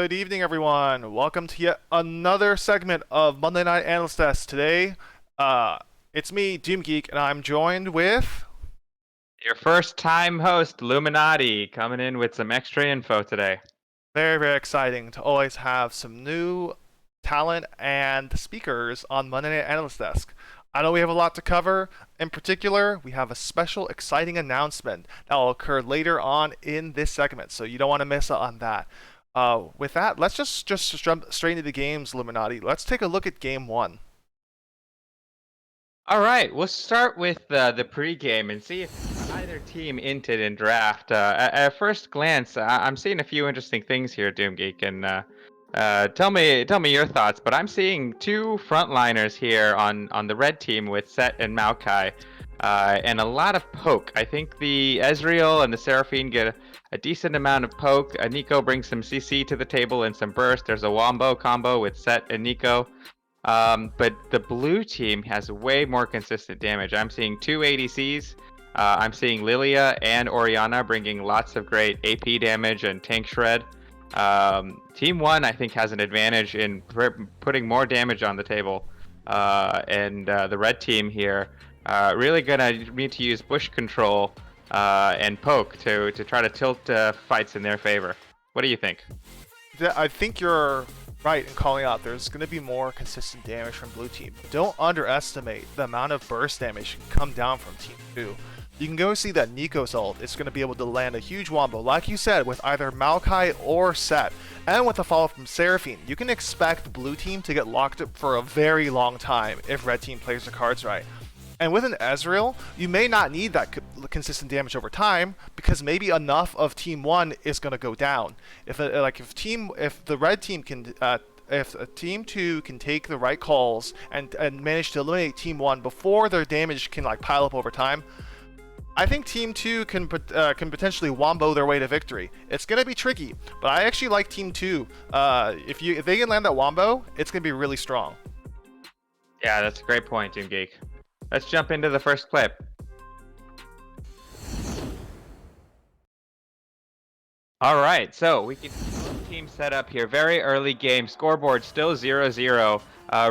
Good evening, everyone. Welcome to yet another segment of Monday Night Analyst. Today, it's me, Doom Geek, and I'm joined with your first-time host, Illuminati, coming in with some extra info today. very exciting to always have some new talent and speakers on Monday Night Analyst Desk. I know we have a lot to cover. In particular, we have a special, exciting announcement that will occur later on in this segment, so you don't want to miss out on that. With that, let's just jump straight into the games, Illuminati. Let's take a look at Game 1. All right, we'll start with the pregame and see if either team inted in draft. At first glance, I'm seeing a few interesting things here, Doomgeek, and tell me your thoughts. But I'm seeing two frontliners here on the red team with Set and Maokai, and a lot of poke. I think the Ezreal and the Seraphine get a decent amount of poke. Nico brings some CC to the table and some burst. There's a Wombo combo with Set and Nico. But the blue team has way more consistent damage. I'm seeing two ADCs. I'm seeing Lilia and Orianna bringing lots of great AP damage and tank shred. Team 1, I think, has an advantage in putting more damage on the table. And the red team here really gonna need to use bush control and poke to try to tilt fights in their favor. What do you think? I think you're right in calling out there's going to be more consistent damage from blue team. Don't underestimate the amount of burst damage that can come down from team 2. You can go see that Nico's ult is going to be able to land a huge wombo, like you said, with either Maokai or Set. And with the follow from Seraphine, you can expect blue team to get locked up for a very long time if red team plays the cards right. And with an Ezreal, you may not need that consistent damage over time because maybe enough of Team 1 is going to go down. If the red team can, if Team 2 can take the right calls and manage to eliminate Team 1 before their damage can like pile up over time, I think Team 2 can potentially wombo their way to victory. It's going to be tricky, but I actually like Team 2. If they can land that wombo, it's going to be really strong. Yeah, that's a great point, Team Geek. Let's jump into the first clip. All right, so we can see both teams set up here. Very early game. Scoreboard still 0-0.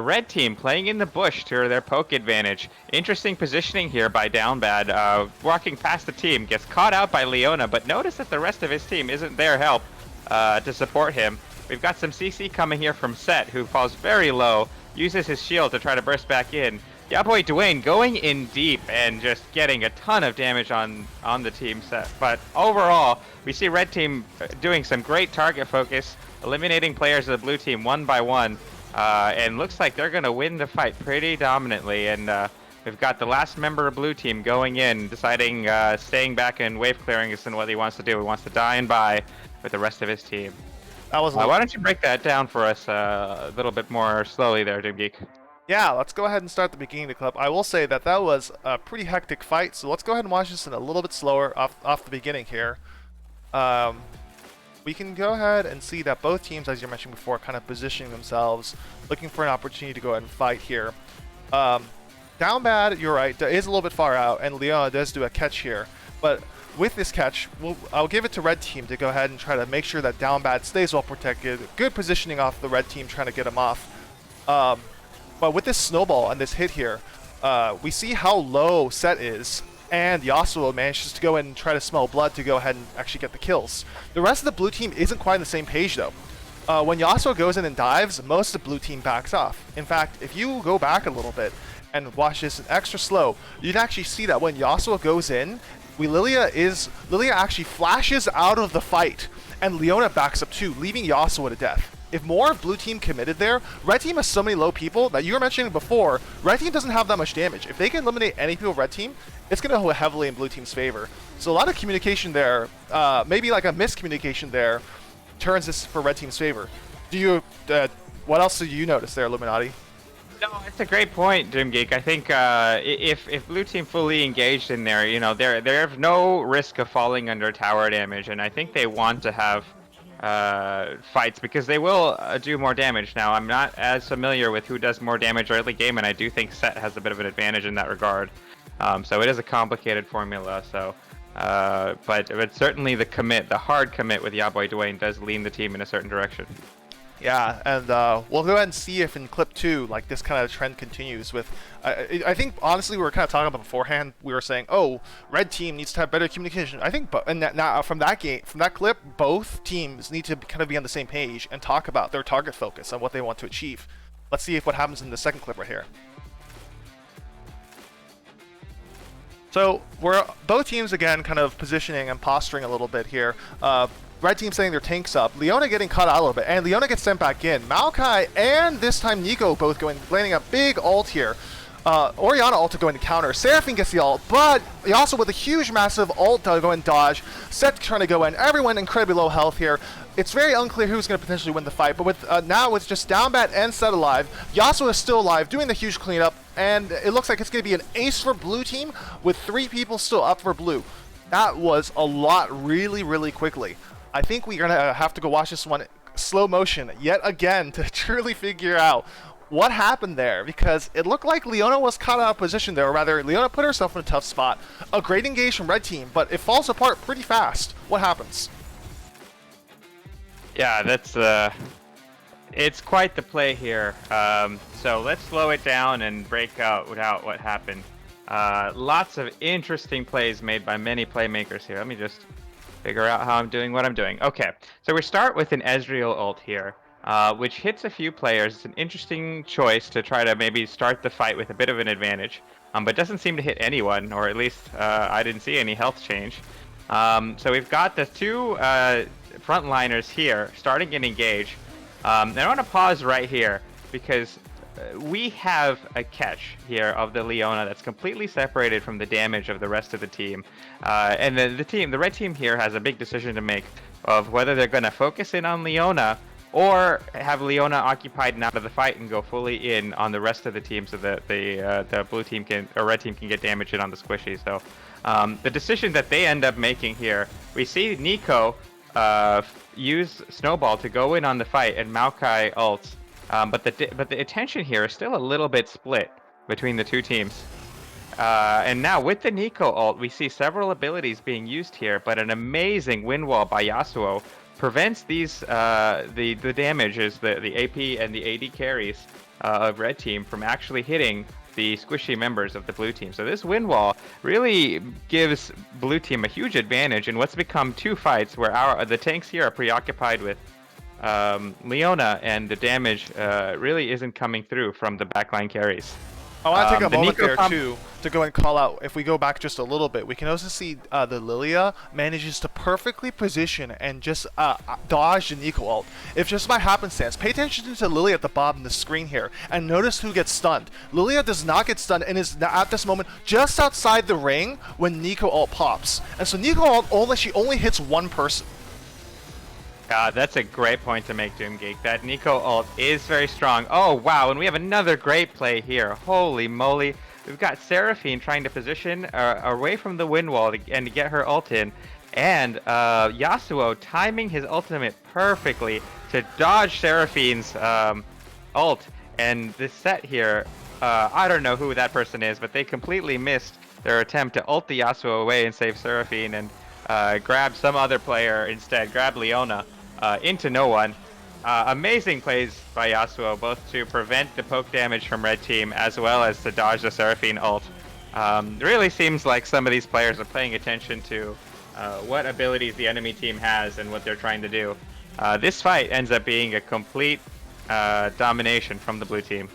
Red team playing in the bush to their poke advantage. Interesting positioning here by Downbad. Walking past the team, gets caught out by Leona, but notice that the rest of his team isn't there help to support him. We've got some CC coming here from Set, who falls very low, uses his shield to try to burst back in. Yeah, boy, Dwayne going in deep and just getting a ton of damage on the team Set. But overall, we see red team doing some great target focus, eliminating players of the blue team one by one, and looks like they're going to win the fight pretty dominantly. And we've got the last member of blue team going in, deciding staying back and wave clearing isn't what he wants to do. He wants to die and buy with the rest of his team. That was why don't you break that down for us a little bit more slowly there, Doom Geek? Yeah, let's go ahead and start the beginning of the clip. I will say that was a pretty hectic fight, so let's go ahead and watch this in a little bit slower off the beginning here. We can go ahead and see that both teams, as you mentioned before, kind of positioning themselves, looking for an opportunity to go ahead and fight here. Downbad, you're right, is a little bit far out, and Leona does do a catch here. But with this catch, I'll give it to red team to go ahead and try to make sure that Downbad stays well protected. Good positioning off the red team, trying to get him off. But with this snowball and this hit here, we see how low Set is, and Yasuo manages to go in and try to smell blood to go ahead and actually get the kills. The rest of the blue team isn't quite on the same page though. When Yasuo goes in and dives, most of the blue team backs off. In fact, if you go back a little bit and watch this extra slow, you can actually see that when Yasuo goes in, Lilia actually flashes out of the fight, and Leona backs up too, leaving Yasuo to death. If more of blue team committed there, red team has so many low people that you were mentioning before, red team doesn't have that much damage. If they can eliminate any people red team, it's going to go heavily in blue team's favor. So a lot of communication there, maybe like a miscommunication there, turns this for red team's favor. Do you? What else do you notice there, Illuminati? No, it's a great point, Jim Geek. I think if blue team fully engaged in there, you know, they have no risk of falling under tower damage, and I think they want to have fights because they will do more damage. Now, I'm not as familiar with who does more damage early game, and I do think Set has a bit of an advantage in that regard. So it is a complicated formula. So, but certainly the hard commit with Yaboy Dwayne does lean the team in a certain direction. Yeah, and we'll go ahead and see if in clip 2, like, this kind of trend continues with... I think, honestly, we were kind of talking about beforehand, we were saying, oh, red team needs to have better communication. I think, from that clip, both teams need to kind of be on the same page and talk about their target focus and what they want to achieve. Let's see what happens in the second clip right here. So, we're both teams, again, kind of positioning and posturing a little bit here. Red team setting their tanks up. Leona getting cut out a little bit, and Leona gets sent back in. Maokai and this time Nico both landing a big ult here. Orianna ult to go into counter. Seraphine gets the ult, but also with a huge, massive ult to go and dodge. Set trying to go in. Everyone incredibly low health here. It's very unclear who's going to potentially win the fight, but with now it's just Downbat and Set alive. Yasuo is still alive, doing the huge cleanup, and it looks like it's going to be an ace for blue team with 3 people still up for blue. That was a lot really, really quickly. I think we're going to have to go watch this one slow motion yet again to truly figure out what happened there, because it looked like Leona was caught out of position there, or rather, Leona put herself in a tough spot. A great engage from red team, but it falls apart pretty fast. What happens? Yeah, that's it's quite the play here. So let's slow it down and break out what happened. Lots of interesting plays made by many playmakers here. Let me just figure out how I'm doing what I'm doing. Okay, so we start with an Ezreal ult here, which hits a few players. It's an interesting choice to try to maybe start the fight with a bit of an advantage, but doesn't seem to hit anyone, or at least I didn't see any health change. So we've got the 2 frontliners here starting an engage. And I want to pause right here because we have a catch here of the Leona that's completely separated from the damage of the rest of the team. And the red team here has a big decision to make of whether they're going to focus in on Leona or have Leona occupied and out of the fight and go fully in on the rest of the team so that the blue team or red team can get damage in on the squishy. So the decision that they end up making here, we see Nico use Snowball to go in on the fight and Maokai ults. But the attention here is still a little bit split between the 2 teams. And now with the Nico ult, we see several abilities being used here, but an amazing wind wall by Yasuo prevents these the damages, the AP and the AD carries of red team from actually hitting the squishy members of the blue team. So this wind wall really gives blue team a huge advantage in what's become 2 fights where the tanks here are preoccupied with Leona, and the damage really isn't coming through from the backline carries. I want to take a moment there too to go and call out. If we go back just a little bit, we can also see the Lilia manages to perfectly position and just dodge the Nico ult. If just by happenstance, pay attention to Lilia at the bottom of the screen here and notice who gets stunned. Lilia does not get stunned and is at this moment just outside the ring when Nico ult pops. And so Nico ult only hits 1 person. That's a great point to make, Doomgeek. That Nico ult is very strong. Oh, wow, and we have another great play here. Holy moly. We've got Seraphine trying to position away from the wind wall and to get her ult in. And Yasuo timing his ultimate perfectly to dodge Seraphine's ult. And this set here, I don't know who that person is, but they completely missed their attempt to ult the Yasuo away and save Seraphine and grab some other player instead, grab Leona. Into no one. Amazing plays by Yasuo, both to prevent the poke damage from red team as well as to dodge the Seraphine ult. Really seems like some of these players are paying attention to what abilities the enemy team has and what they're trying to do. This fight ends up being a complete domination from the blue team.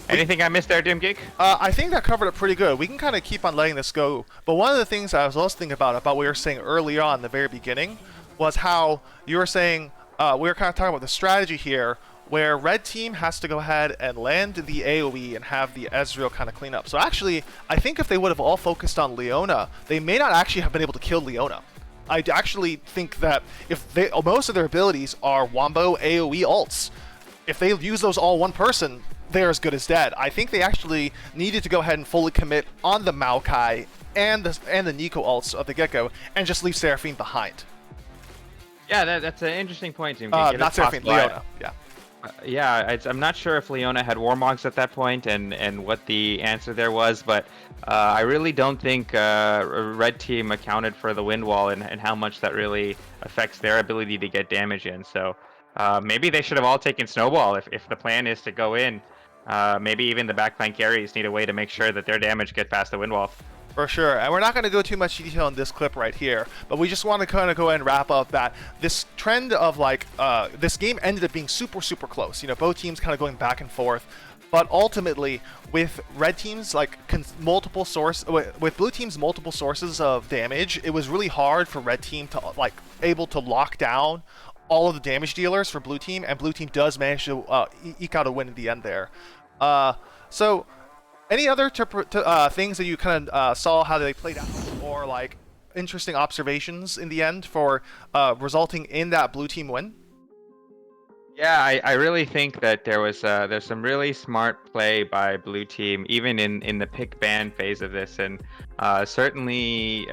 Anything I missed there, Doomgeek? I think that covered it pretty good. We can kind of keep on letting this go. But one of the things I was also thinking about what we were saying earlier on in the very beginning was how you were saying, we were kind of talking about the strategy here, where red team has to go ahead and land the AoE and have the Ezreal kind of clean up. So actually, I think if they would have all focused on Leona, they may not actually have been able to kill Leona. I actually think that if they most of their abilities are Wombo AoE ults, if they use those all one person, they're as good as dead. I think they actually needed to go ahead and fully commit on the Maokai and the Nico ults of the get-go and just leave Seraphine behind. Yeah, that's an interesting point, Jim. Not Seraphine, Leona. Yeah. Yeah, I'm not sure if Leona had Warmogs at that point and what the answer there was, but I really don't think Red Team accounted for the wind wall and how much that really affects their ability to get damage in. So maybe they should have all taken Snowball if the plan is to go in. Maybe even the backline carries need a way to make sure that their damage gets past the wind wall. For sure, and we're not going to go too much detail in this clip right here, but we just want to kind of go ahead and wrap up that this trend of like, this game ended up being super close. You know, both teams kind of going back and forth, but ultimately, with red teams like with blue teams multiple sources of damage, it was really hard for red team to like able to lock down all of the damage dealers for blue team, and blue team does manage to eke out a win at the end there. So. Any other things that you kind of saw how they played out, or like interesting observations in the end for resulting in that blue team win? Yeah, I really think that there's some really smart play by blue team, even in the pick ban phase of this, and certainly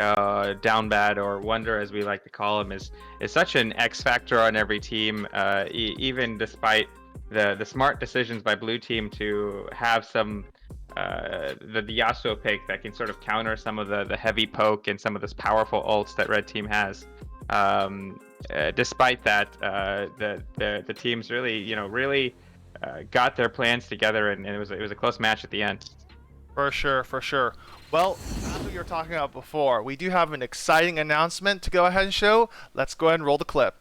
down bad or wonder as we like to call him is such an X factor on every team, even despite the smart decisions by blue team to have some. The Yasuo pick that can sort of counter some of the heavy poke and some of this powerful ults that red team has. Despite that, the teams really got their plans together, and it was a close match at the end. For sure. Well, as we were talking about before, we do have an exciting announcement to go ahead and show. Let's go ahead and roll the clip.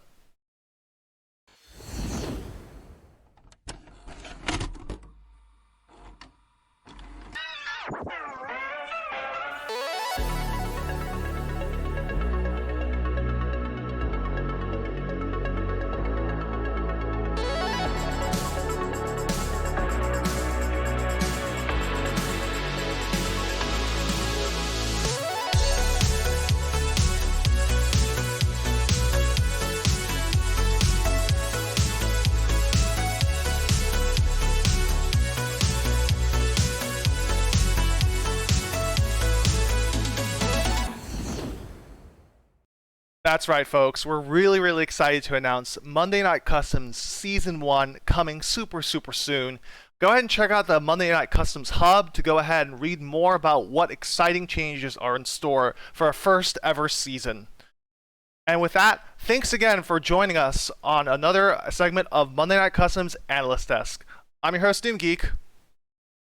That's right, folks. We're really excited to announce Monday Night Customs Season 1 coming super soon. Go ahead and check out the Monday Night Customs Hub to go ahead and read more about what exciting changes are in store for our first ever season. And with that, thanks again for joining us on another segment of Monday Night Customs Analyst Desk. I'm your host, Doom Geek.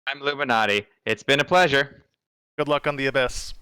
I'm Illuminati. It's been a pleasure. Good luck on the Abyss.